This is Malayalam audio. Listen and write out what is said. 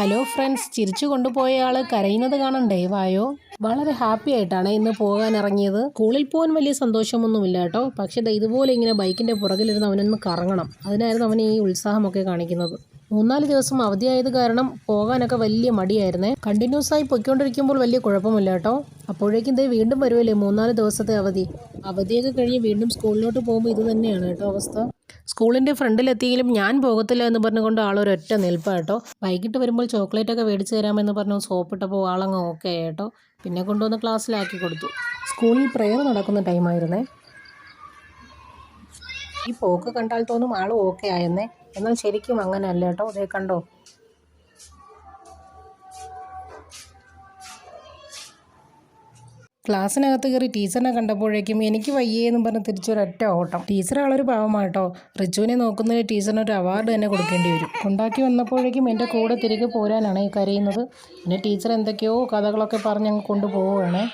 ഹലോ ഫ്രണ്ട്സ്, ചിരിച്ചു കൊണ്ടുപോയ ആള് കരയുന്നത് കാണണ്ടേ? വായോ. വളരെ ഹാപ്പി ആയിട്ടാണ് ഇന്ന് പോകാൻ ഇറങ്ങിയത്. സ്കൂളിൽ പോകാൻ വലിയ സന്തോഷമൊന്നുമില്ല കേട്ടോ. പക്ഷേ ഇതുപോലെ ഇങ്ങനെ ബൈക്കിൻ്റെ പുറകിലിരുന്ന് അവനൊന്ന് കറങ്ങണം. അതിനായിരുന്നു അവൻ ഈ ഉത്സാഹമൊക്കെ കാണിക്കുന്നത്. 3-4 ദിവസം അവധിയായത് കാരണം പോകാനൊക്കെ വലിയ മടിയായിരുന്നേ. കണ്ടിന്യൂസ് ആയി പൊയ്ക്കൊണ്ടിരിക്കുമ്പോൾ വലിയ കുഴപ്പമില്ല കേട്ടോ. അപ്പോഴേക്കും വീണ്ടും വരുമല്ലേ 3-4 ദിവസത്തെ അവധി. അവധിയൊക്കെ കഴിഞ്ഞ് വീണ്ടും സ്കൂളിലോട്ട് പോകുമ്പോൾ ഇത് തന്നെയാണ് കേട്ടോ അവസ്ഥ. സ്കൂളിൻ്റെ ഫ്രണ്ടിലെത്തിയെങ്കിലും ഞാൻ പോകത്തില്ല എന്ന് പറഞ്ഞുകൊണ്ട് ആളൊരൊറ്റ നിൽപ്പാണ് കേട്ടോ. വൈകിട്ട് വരുമ്പോൾ ചോക്ലേറ്റൊക്കെ മേടിച്ച് തരാമെന്ന് പറഞ്ഞു സോപ്പിട്ടപ്പോൾ ആളങ്ങ് ഓക്കെ കേട്ടോ. പിന്നെ കൊണ്ടുവന്ന് ക്ലാസ്സിലാക്കി കൊടുത്തു. സ്കൂളിൽ പ്രെയർ നടക്കുന്ന ടൈമായിരുന്നേ. ഈ പോക്ക് കണ്ടാൽ തോന്നും ആൾ ഓക്കെ ആയെന്നേ. എന്നാൽ ശരിക്കും അങ്ങനെ അല്ല കേട്ടോ. അതേ കണ്ടോ. ക്ലാസ്സിനകത്ത് കയറി ടീച്ചറിനെ കണ്ടപ്പോഴേക്കും എനിക്ക് വയ്യേന്നും പറഞ്ഞ് തിരിച്ചൊരൊറ്റ ഓട്ടം. ടീച്ചർ ആളൊരു പാവമാട്ടോ. റിച്ചുവിനെ നോക്കുന്നതിന് ടീച്ചറിന് ഒരു അവാർഡ് തന്നെ കൊടുക്കേണ്ടി വരും. കൊണ്ടാക്കി വന്നപ്പോഴേക്കും എൻ്റെ കൂടെ തിരികെ പോരാനാണ് ഈ കരയുന്നത്. പിന്നെ ടീച്ചർ എന്തൊക്കെയോ കഥകളൊക്കെ പറഞ്ഞ് അങ്ങ് കൊണ്ടുപോവുകയാണേ.